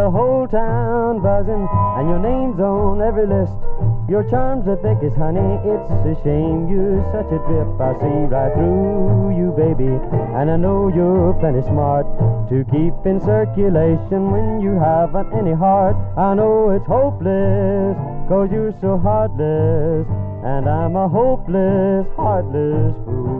the whole town buzzing, and your name's on every list. Your charms are thick as honey, it's a shame you're such a drip. I see right through you, baby, and I know you're plenty smart to keep in circulation when you haven't any heart. I know it's hopeless, 'cause you're so heartless, and I'm a hopeless, heartless fool.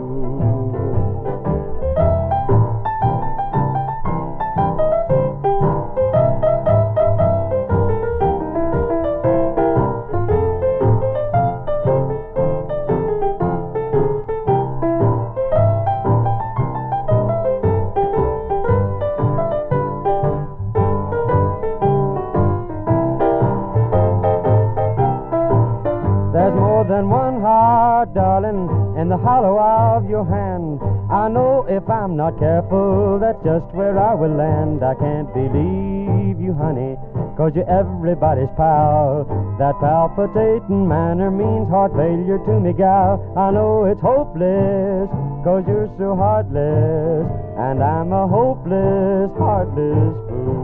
Than one heart, darling, in the hollow of your hand. I know if I'm not careful, that's just where I will land. I can't believe you, honey, 'cause you're everybody's pal. That palpitating manner means heart failure to me, gal. I know it's hopeless, 'cause you're so heartless, and I'm a hopeless, heartless fool.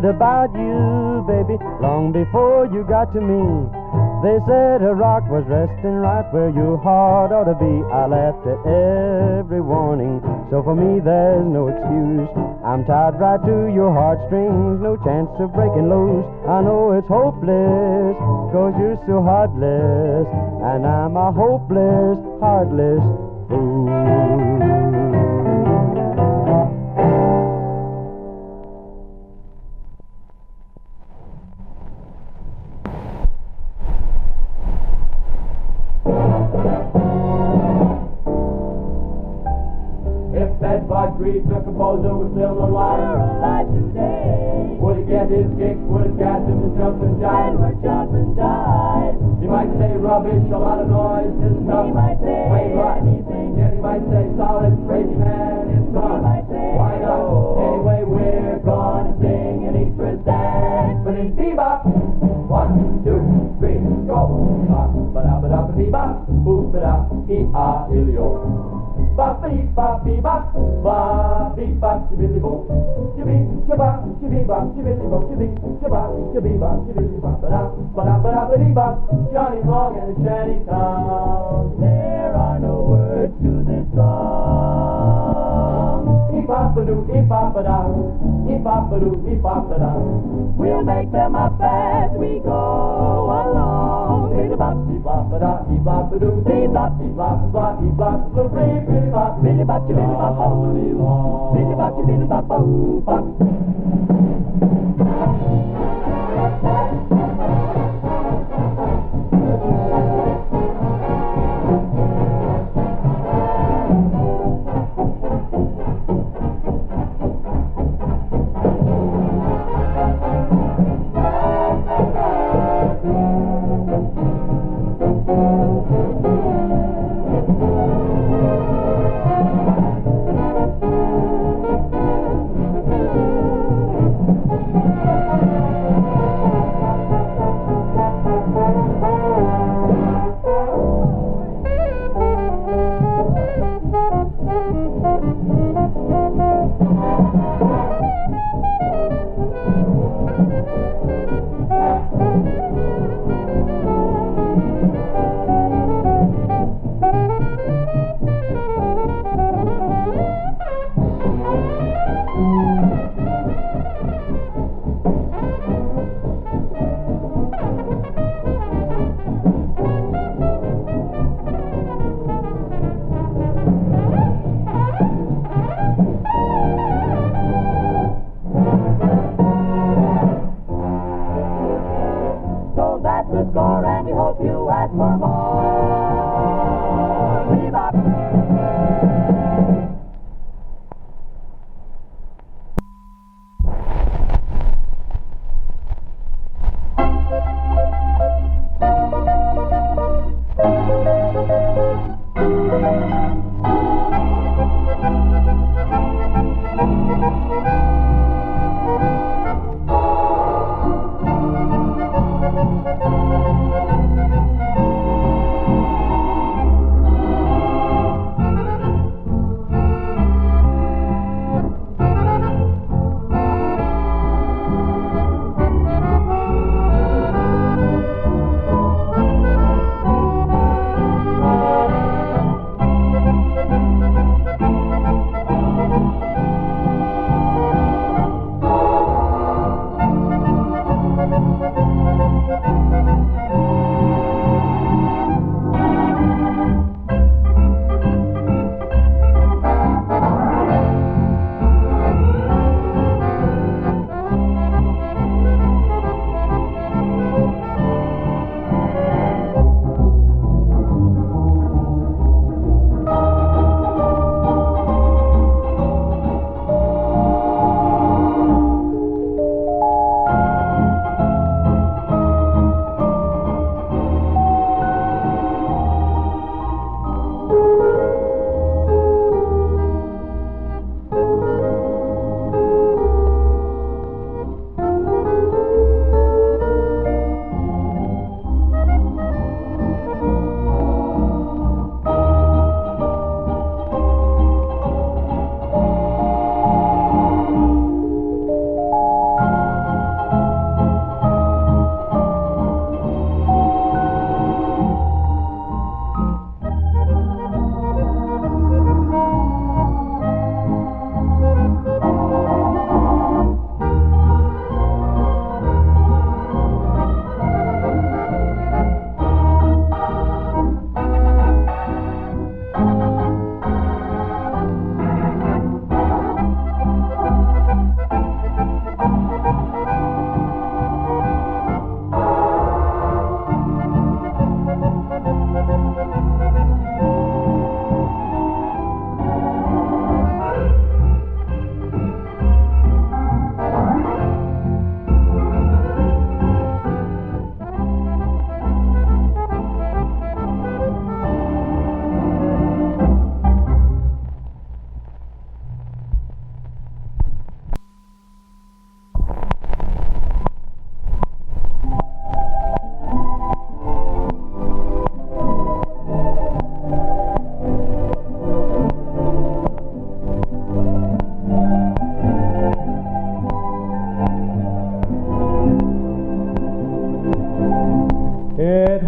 About you, baby, long before you got to me. They said a rock was resting right where your heart ought to be. I laughed at every warning, so for me there's no excuse. I'm tied right to your heartstrings, no chance of breaking loose. I know it's hopeless, 'cause you're so heartless, and I'm a hopeless, heartless fool. The composer was still alive today. Would he get his kick? Would his gas him to jump and jive? Jump and jive. He might say rubbish, a lot of noise, his stuff. He might say way rotten. anything. Yeah, he might say solid, crazy man, it's gone. He might say why not? Anyway, we're gonna sing and eat for dance. But in bebop, 1, 2, 3, go. Ba-da-ba-da-ba-bebop, boop-ba-da, E-ah-illy-o. Bop-a-dee-bop-bee-bop, bop-bee-bop, chibbilly-bop, chibby-chabop, chibby-bop, chibbilly-bop, chibby-chabop, chibby-bop, chibbilly-bop, ba-da-ba-da-ba-dee-bop, Johnny Long and the Shanty Town. There are no words to this song. Ee-bop-a-doo, ee-bop-a-da, ee-bop-a-doo, ee-bop-a-da. We'll make them up as we go along. Bee-bop, Ee-bop-a-da, ee-bop-a-doo, bee-bop, ee-bop-a-bop, ee-bop, bee-bop, billy-bop, chibbilly-bop, Johnny Long. billy-bop, chibbilly-bop, bop.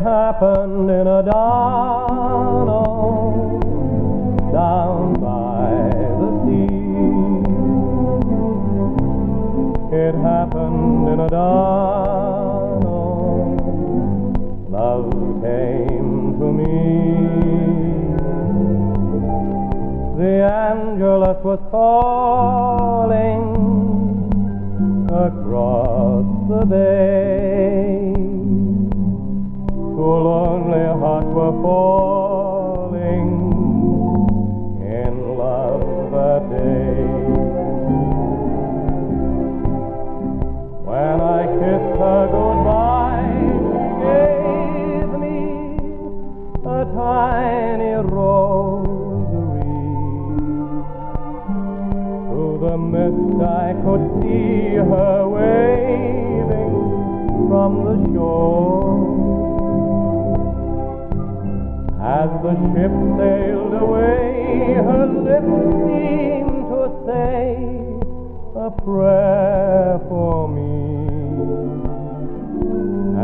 happened in a Donna down by the sea. It happened in a Donna, love came to me. The Angelus was falling across the bay. Two lonely hearts were falling in love that day. When I kissed her goodbye, she gave me a tiny rosary. Through the mist I could see her waving from the shore. As the ship sailed away, her lips seemed to say a prayer for me.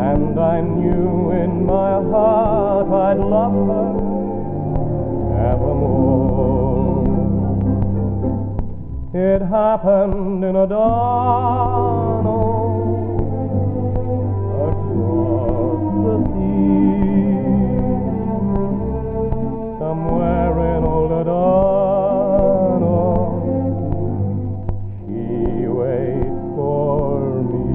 And I knew in my heart I'd love her evermore. It happened in a dawn across the sea. Somewhere in old Adana, she waits for me.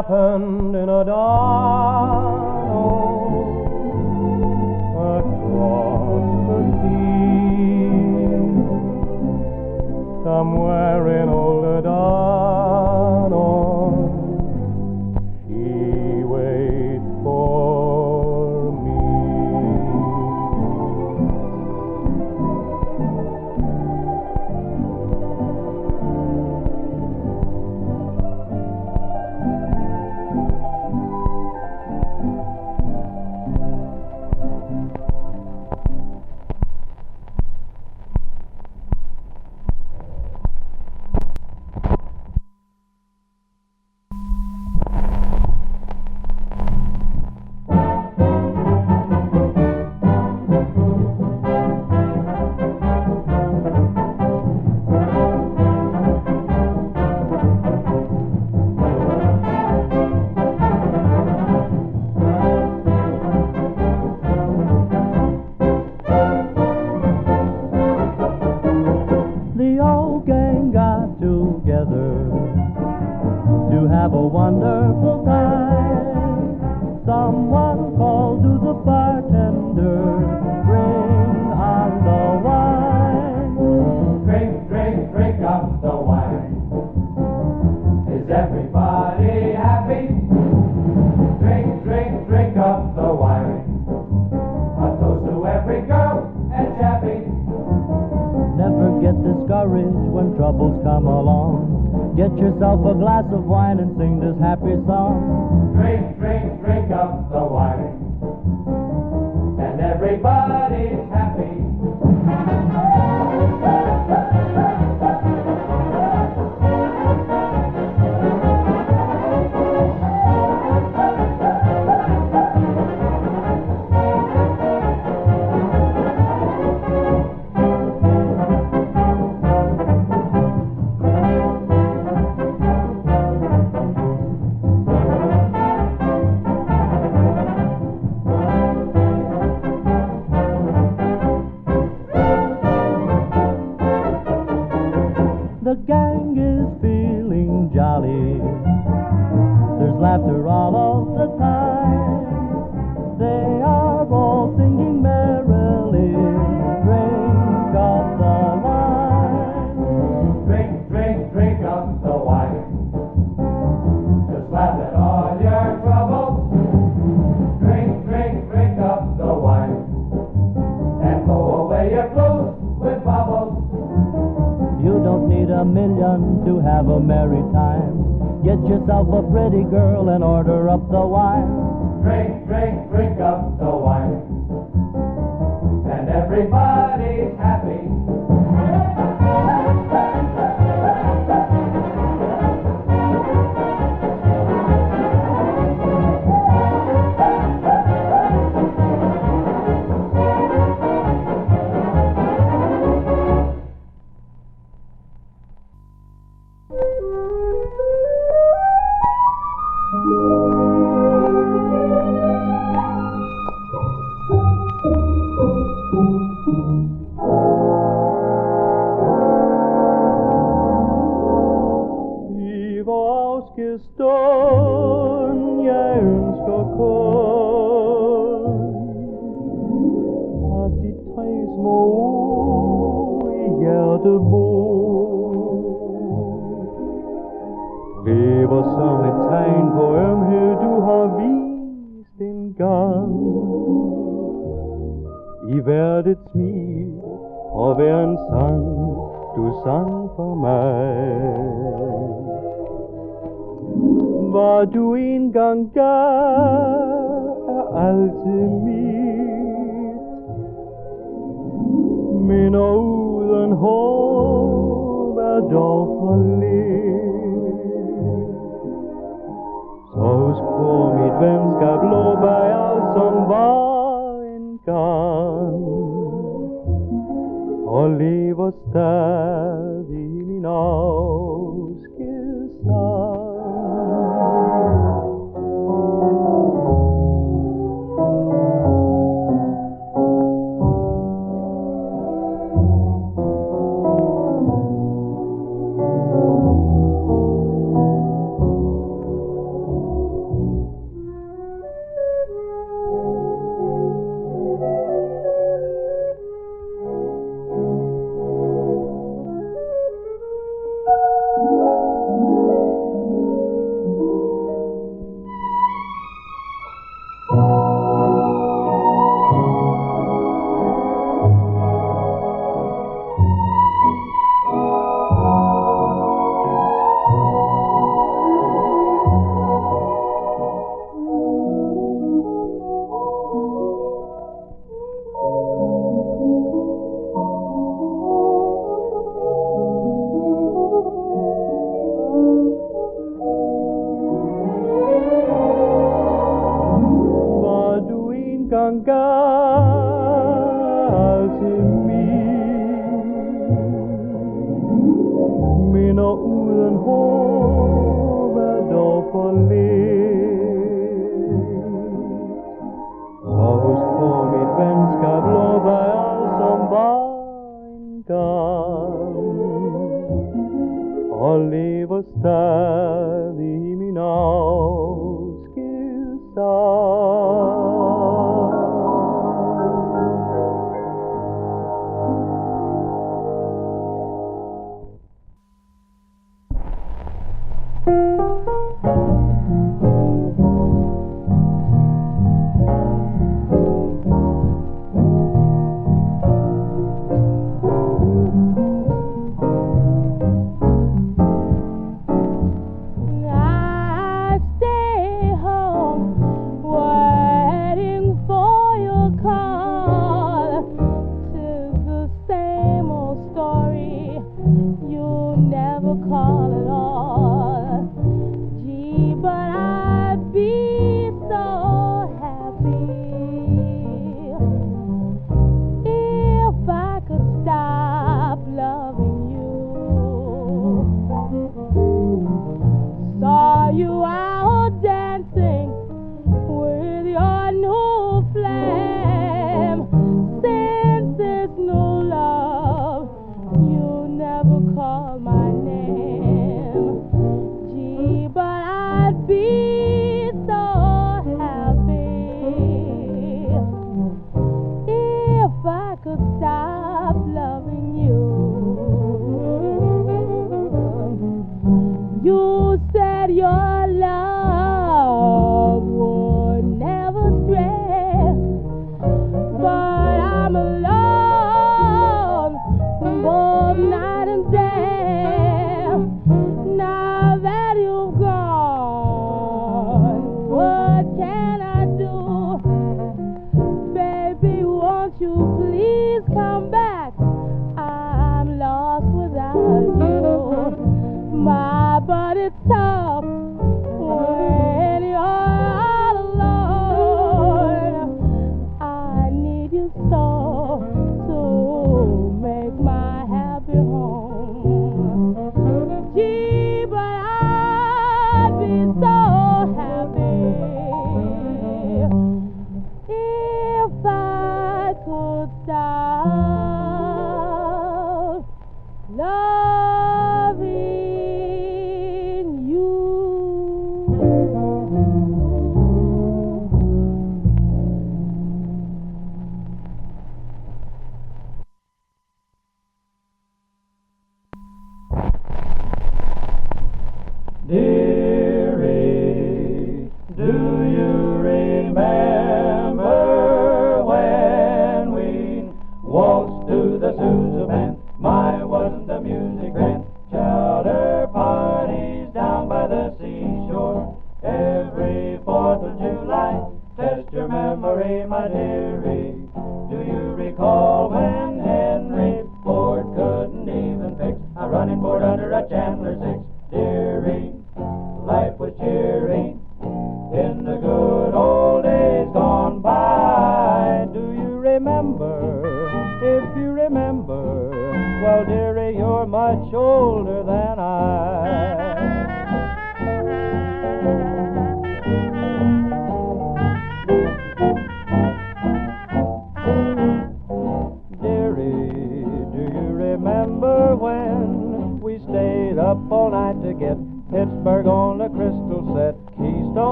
happened in a dawn across the sea, somewhere in old Adano. She waits for me. To have a wonderful time. Someone called to the bartender, bring on the wine. Drink, drink, drink up the wine. Is everybody happy? Drink, drink, drink up the wine. A toast to every girl and chappie. Never get discouraged when troubles come along. Get yourself a glass of wine and sing this happy song. Drink, drink, drink up the wine. And everybody's happy. The gang is feeling jolly. There's laughter all of the time. They are all singing merrily. Drink up the wine. Drink, drink, drink up the wine. Just laugh at all your troubles. Drink, drink, drink up the wine. And blow away your blues with bubbles. You don't need a million to have a merry time. Get yourself a pretty girl and order up the wine. Drink, drink, drink up the wine. And everybody's happy. Stund jeg ønsker kun at de tre små ord i hjertet bor lever som et tegn på ømhed du har vist en gang i hvert et smil og hver en sang du sang for mig. Hvad du engang gav altid mit, minder uden håb dog for lidt. Så husk på mit venskab lå bag alt som var engang, og lever stadig i min afskedssang. Ganggal till me mina orden håver då på led. Så husk på mitt vänskap, blåbär allt som var en gång. Och lever stadig i min avskedssang.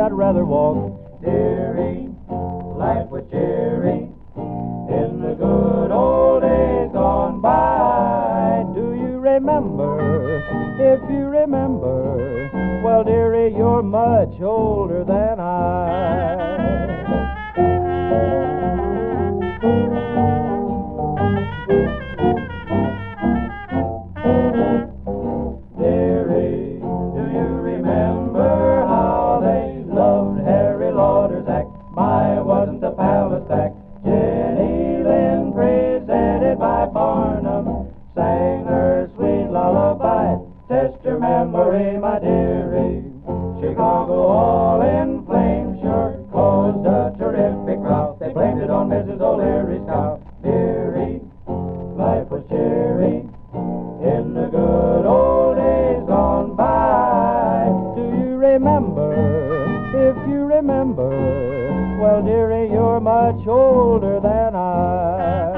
I'd rather walk. Dearie, life was cheery in the good old days gone by. Do you remember? If you remember, well, dearie, you're much older than I. Chicago all in flames sure caused a terrific row. They blamed it on Mrs. O'Leary's cow. Dearie, life was cheery in the good old days gone by. Do you remember? If you remember, well, dearie, you're much older than I.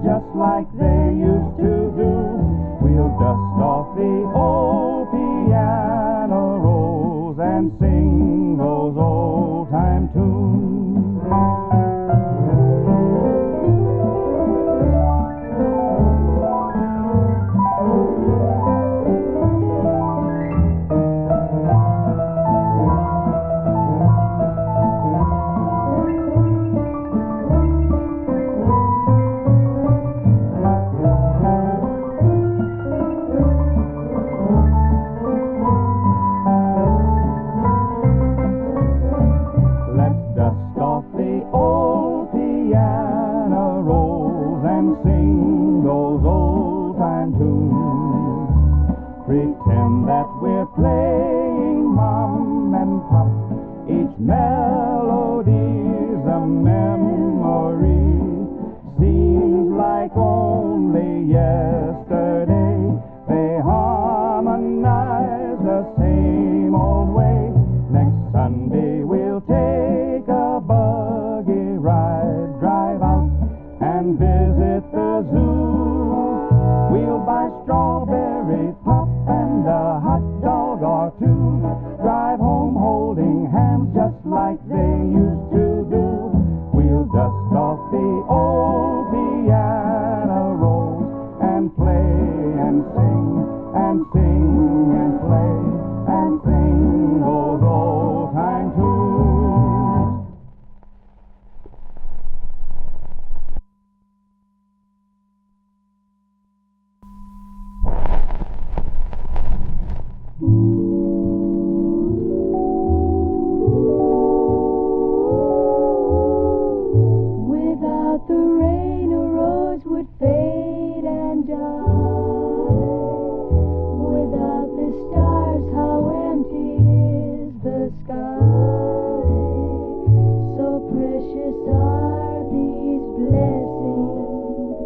just like they used to do. We'll dust off the old piano rolls and sing those old-time tunes. Pretend that we're playing mom and pop. Each melody's a memory. Seems like only yesterday they harmonize the same old way. Next Sunday we'll take a buggy ride, drive out and visit the zoo. We'll buy strawberry pop and a hot dog or two. Drive home holding hands just like they used to do. We'll dust off the old piano rolls and play and sing and sing and play and sing those old-time tunes. Without the rain, a rose would fade and die. Without the stars, how empty is the sky. So precious are these blessings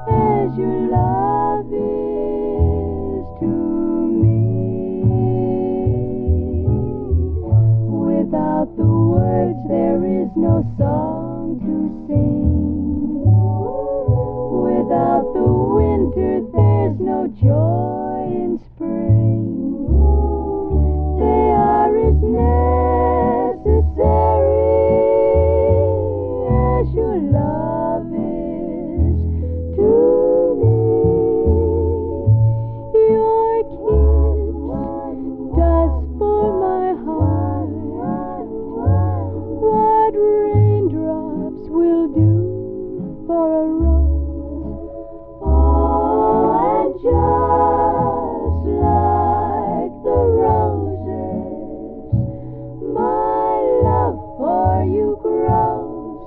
as your love is to me. Without the words, there is no song to sing. Without the winter, there's no joy in spring. They are as necessary as your love is to me. Your kiss does for my heart what raindrops will do for a rose. Oh, and just like the roses, my love for you grows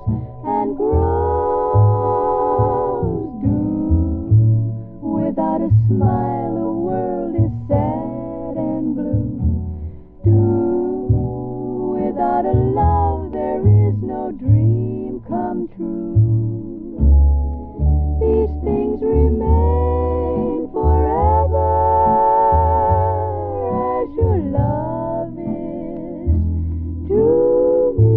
and grows. Do without a smile, the world is sad and blue. Do without a love, there is no dream come true. These things remain forever as your love is to me.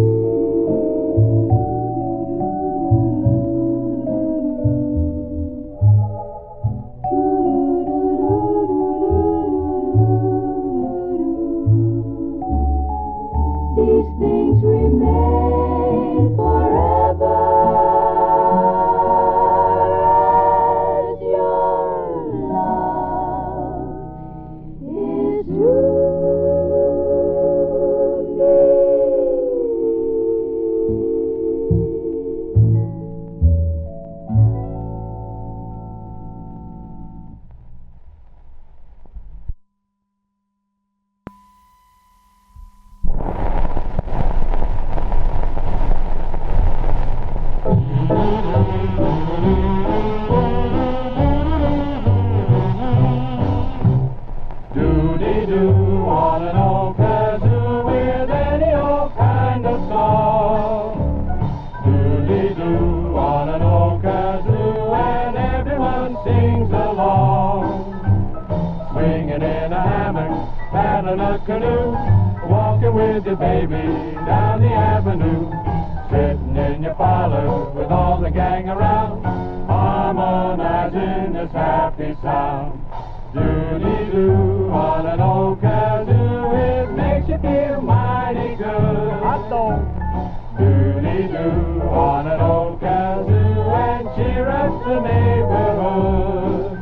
These things remain forever as your love is to me. Doody-doo on an old kazoo with any old kind of song. Doody-doo on an old kazoo and everyone sings along. Swinging in a hammock, paddling a canoe, walking with your baby down the avenue. Sitting in your parlor with all the gang around. this happy sound. Doody-doo on an old kazoo, it makes you feel mighty good. I don't. Doody-doo on an old kazoo and cheer up the neighborhood.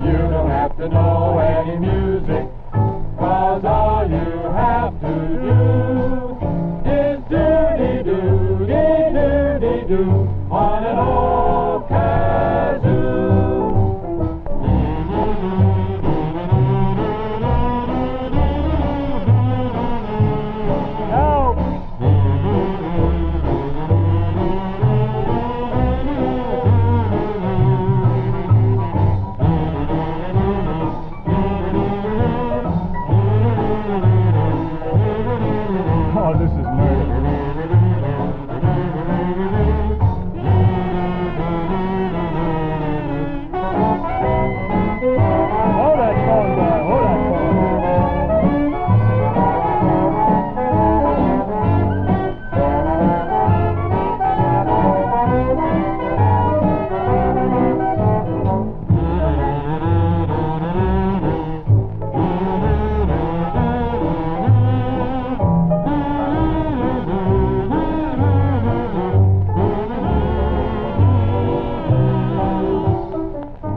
You don't have to know any music, 'cause all you have to do is doody-doo, dee-doody-doo on an old kazoo. Oh, this is murder. Hold that phone, boy. Hold that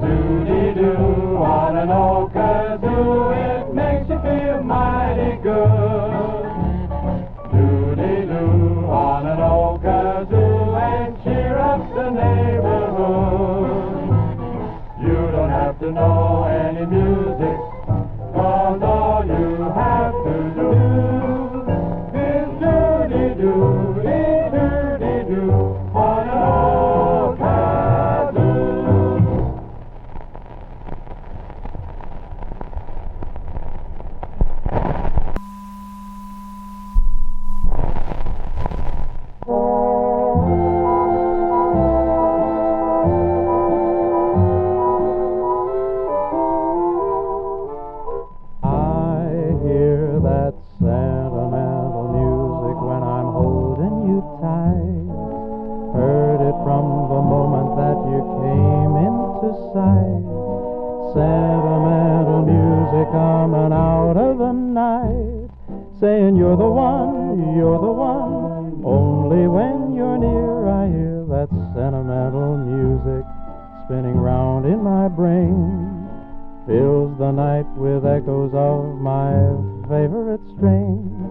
Doody-doo on an old kazoo, it makes you feel mighty good. Doody-doo on an old kazoo and cheer up the neighborhood. You don't have to know any music, 'cause all you have to do is doody-doo, dee-doody-doo on an old kazoo. I hear that sentimental music when I'm holding you tight. Heard it from the moment that you came into sight. Sentimental music coming out of the night, saying you're the one, you're the one. Only when you're near I hear that sentimental music spinning round in my brain. Fills the night with echoes of my favorite strain.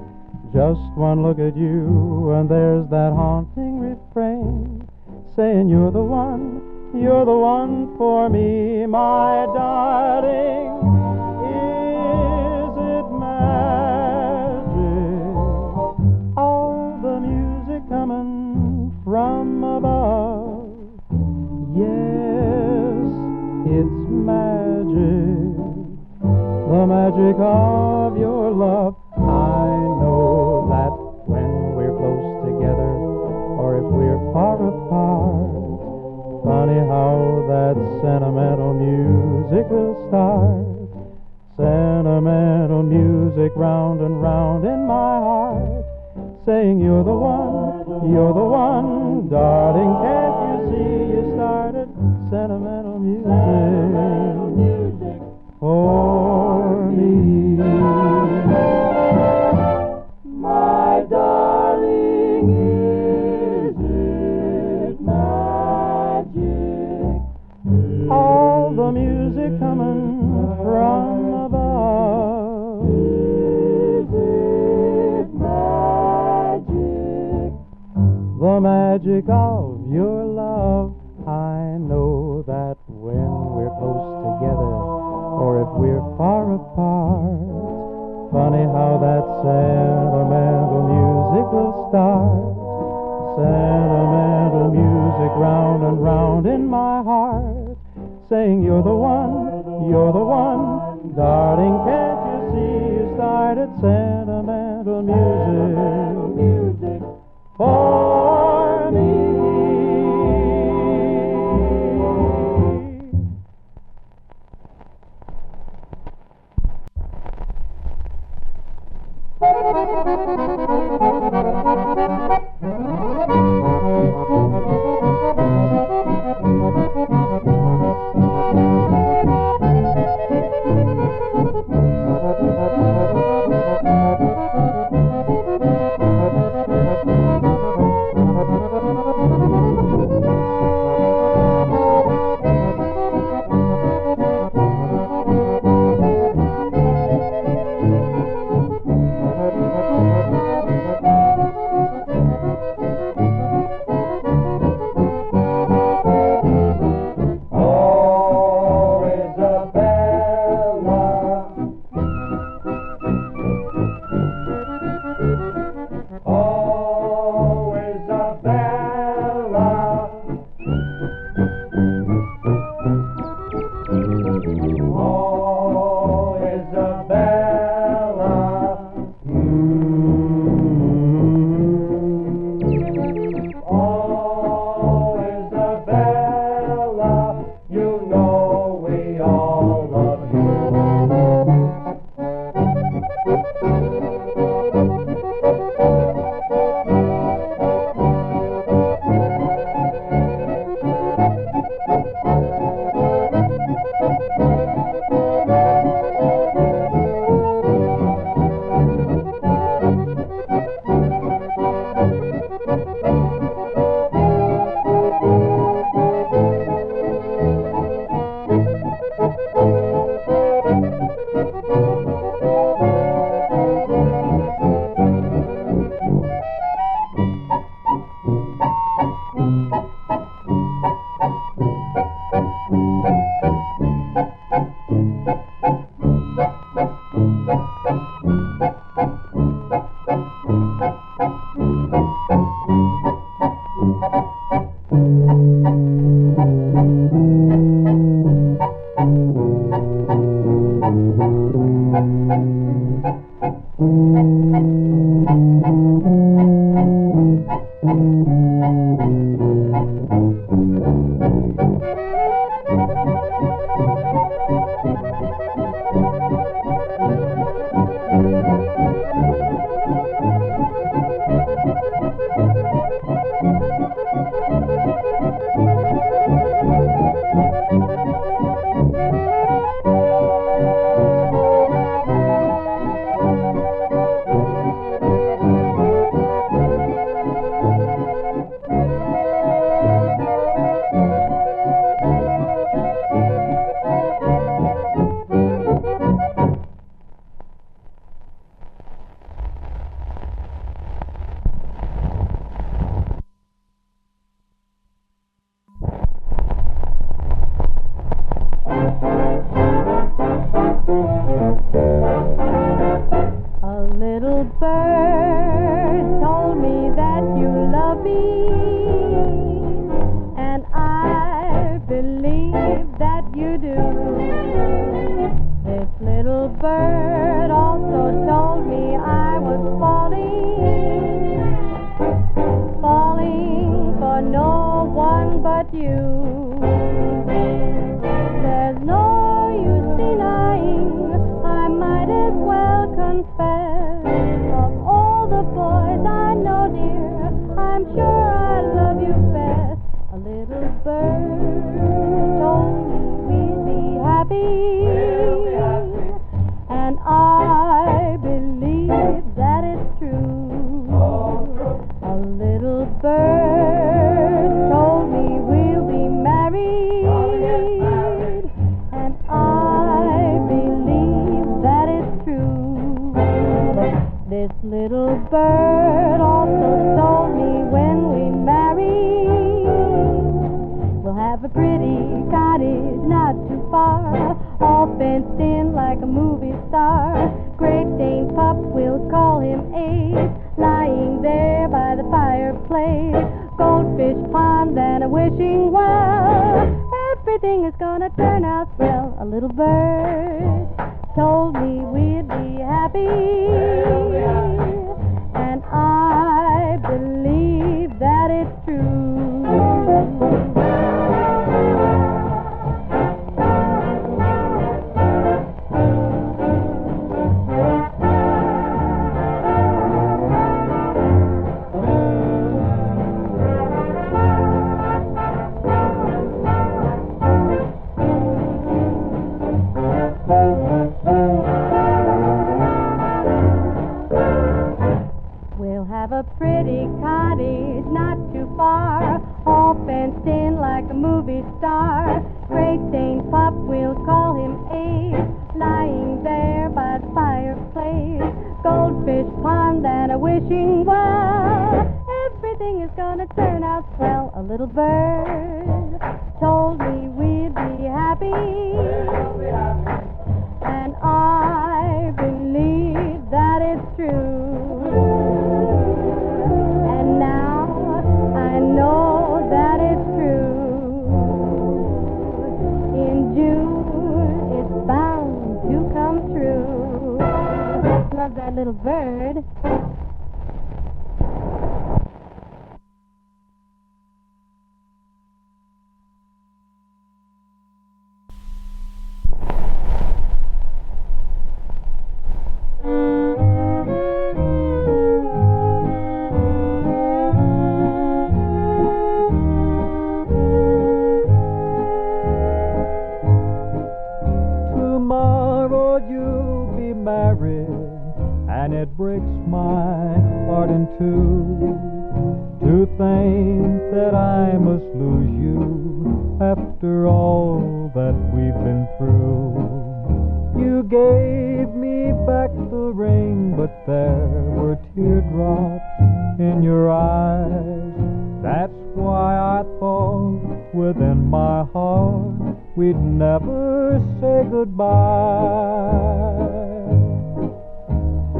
Just one look at you and there's that haunting refrain, saying you're the one for me, my darling. Is it magic? All the music coming from above. Yes, it's magic, the magic of your love. I know that when we're close together, or if we're far apart, funny how that sentimental music will start. Sentimental music round and round in my heart, saying you're the one, darling. Can't you see you started sentimental music for me? My darling, is it magic? All the music coming from above. Is it magic? The magic of your love. I know that when we're close together, or if we're far apart, funny how that sentimental music will start. Sentimental music round and round in my heart, saying you're the one, darling. Can't you see you started sentimental music for me?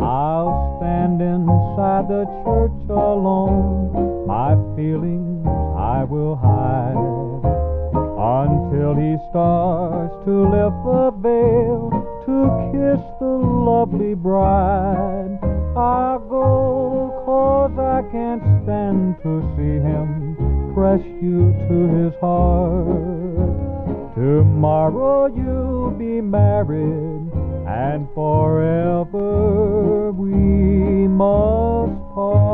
I'll stand inside the church alone. My feelings I will hide until he starts to lift the veil to kiss the lovely bride. I'll go 'cause I can't stand to see him press you to his heart. Tomorrow you'll be married, and forever we must part.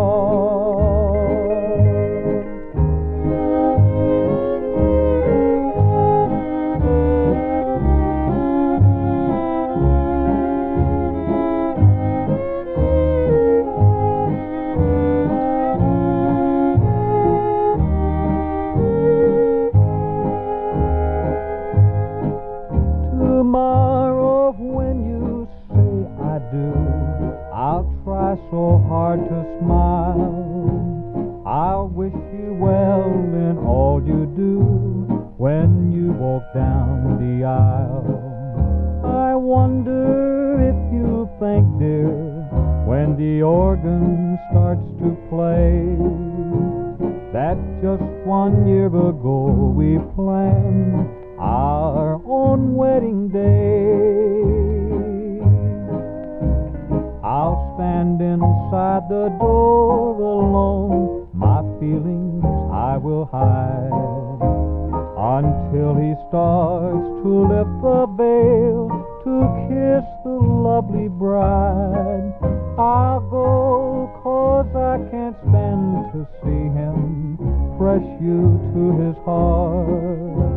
Tomorrow when you say I do, I'll try so hard to smile. I'll wish you well in all you do when you walk down the aisle. I wonder if you think, dear, when the organ starts to play, that just 1 year ago we planned our own wedding day. I'll stand inside the door alone, my feelings I will hide until he starts to lift the veil to kiss the lovely bride. I'll go 'cause I can't stand to see him press you to his heart.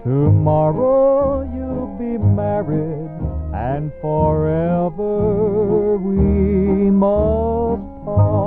Tomorrow you'll be married, and forever we must part.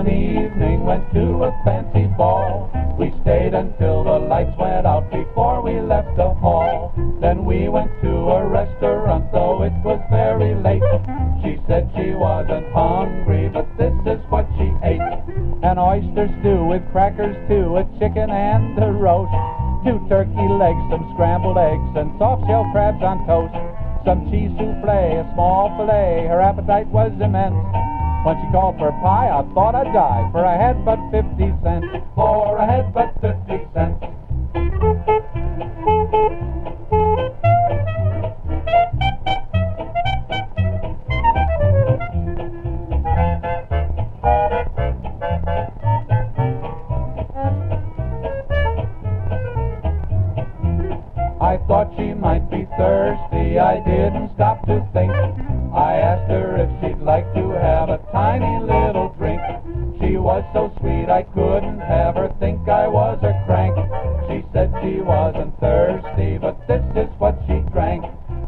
one evening went to a fancy ball. We stayed until the lights went out before we left the hall. Then we went to a restaurant, though it was very late. She said she wasn't hungry, but this is what she ate. An oyster stew with crackers too, a chicken and a roast, 2 turkey legs, some scrambled eggs, and soft-shell crabs on toast. Some cheese souffle, a small fillet, her appetite was immense. When she called for pie, I thought I'd die, for I had but 50 cents. For I had but 50 cents. I thought she might be thirsty, I didn't stop to think. I asked her if she'd like to have a tiny little drink. She was so sweet I couldn't have her think I was a crank. She said she wasn't thirsty, but this is what she drank.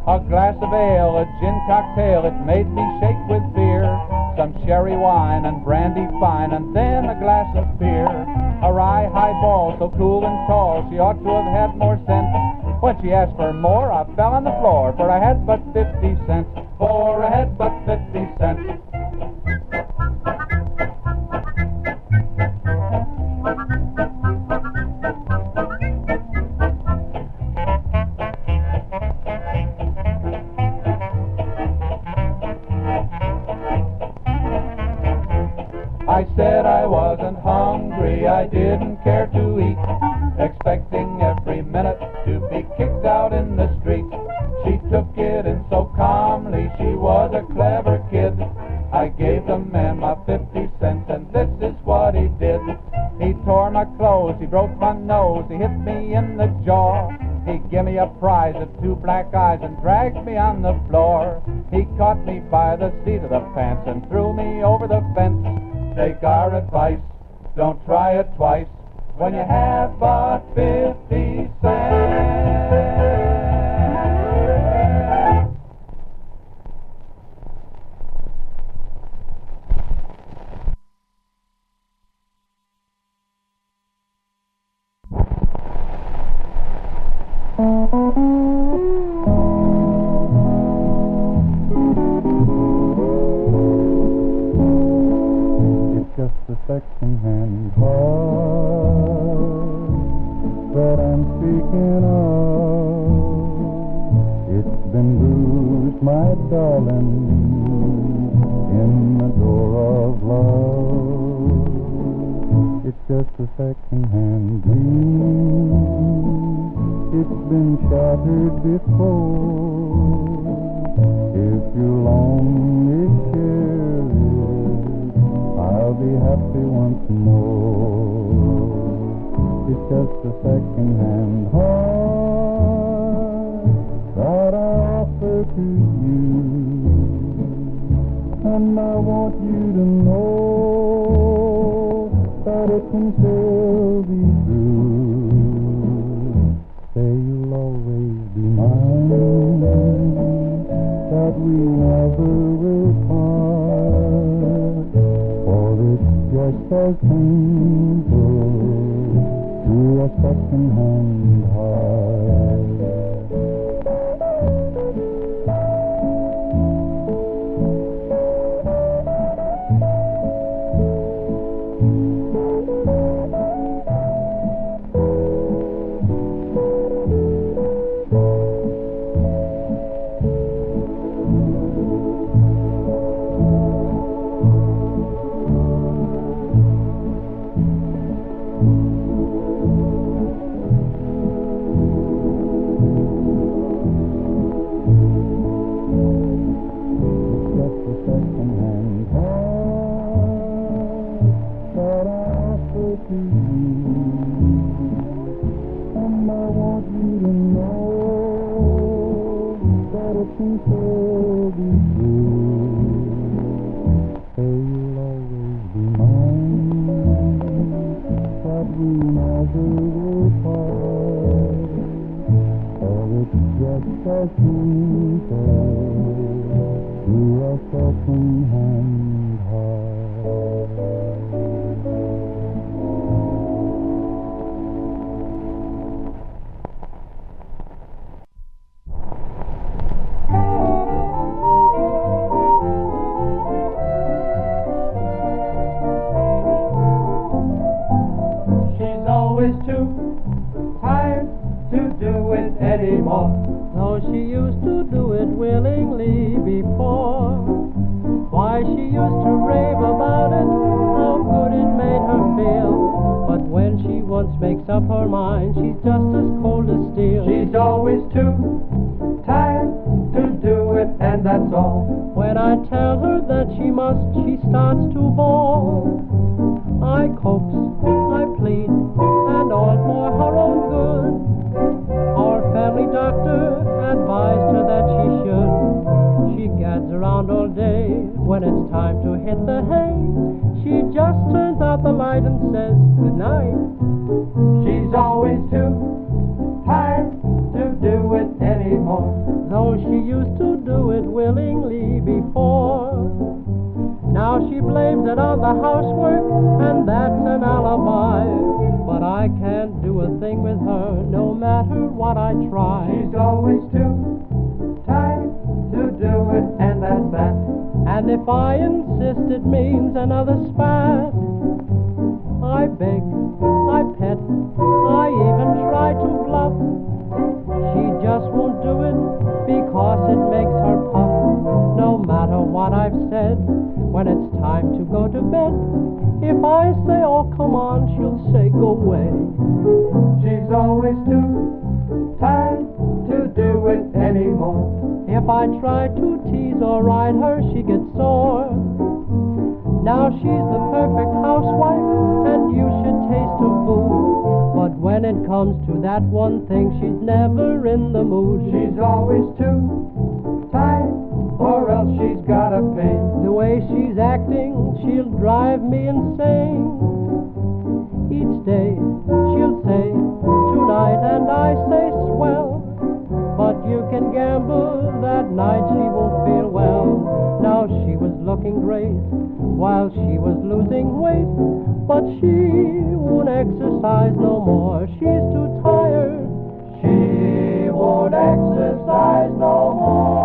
A glass of ale, a gin cocktail, it made me shake with fear. Some sherry wine and brandy fine, and then a glass of beer. A rye highball, so cool and tall, she ought to have had more sense. When she asked for more, I fell on the floor, for I had but 50 cents. For I had but 50 cents. I said I wasn't hungry, I didn't care to eat, expecting every minute to be kicked out in the street. She took it in so calmly, she was a clever kid. I gave the man my 50 cents, and this is what he did. He tore my clothes, he broke my nose, he hit me in the jaw. He gave me a prize of 2 black eyes and dragged me on the floor. He caught me by the seat of the pants and threw me over the fence. Take our advice, don't try it twice when you have but 50 cents. Just a second-hand heart that I'm speaking of. It's been bruised, my darling, in the door of love. It's just a second-hand dream. It's been shattered before. If you'll only share it, I'll be happy once more. It's just a second-hand heart that I offer to you, and I want you to know that it can still be true. Say you'll always be mine, that we never will part. Just as painful to a second-hand heart. To a second-hand heart. makes up her mind, she's just as cold as steel. She's always too tired to do it, and that's all. When I tell her that she must, she starts to bawl. I coax, I plead, and all for her own good. Our family doctor advised her that she should. She gads around all day. When it's time to hit the hay, she just turns out the light and says good night. She's always too tired to do it anymore, though she used to do it willingly before. Now she blames it on the housework, and that's an alibi. But I can't do a thing with her, no matter what I try. She's always too tired to do it, and that's that. And if I insist, it means another spat. I beg, I pet, I even try to bluff. She just won't do it because it makes her puff. No matter what I've said, when it's time to go to bed, if I say, oh come on, she'll say, go away. She's always too tired to do it anymore. If I try to tease or ride her, she gets sore. Now she's the perfect housewife, and you should taste her food. But when it comes to that one thing, she's never in the mood. She's always too tired, or else she's got a pain. The way she's acting, she'll drive me insane. Each day she'll say, tonight, and I say, swell. But you can gamble that night she won't feel well. Now she was looking great while she was losing weight, but she won't exercise no more. She's too tired. She won't exercise no more.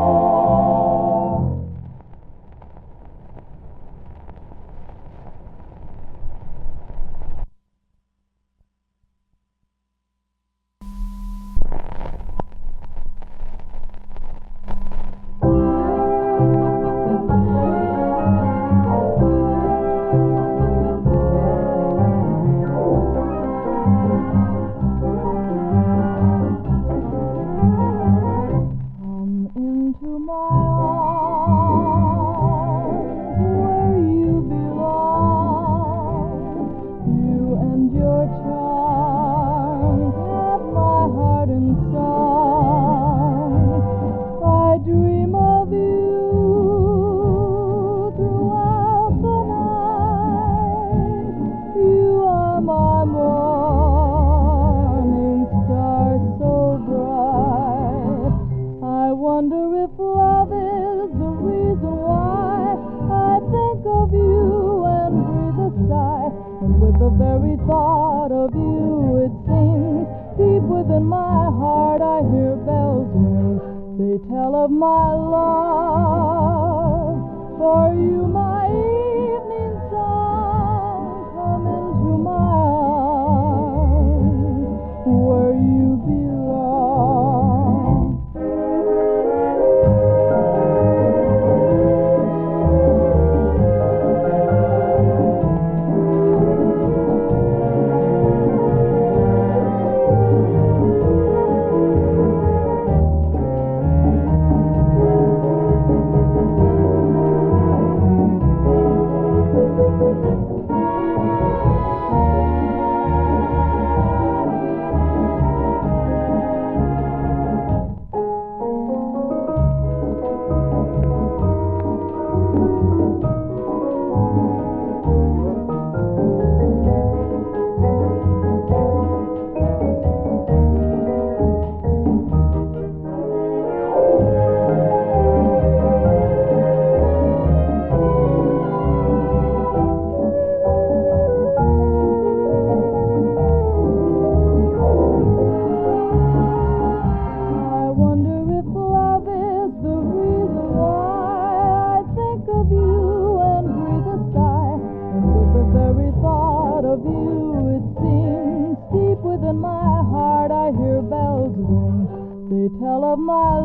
Tell of my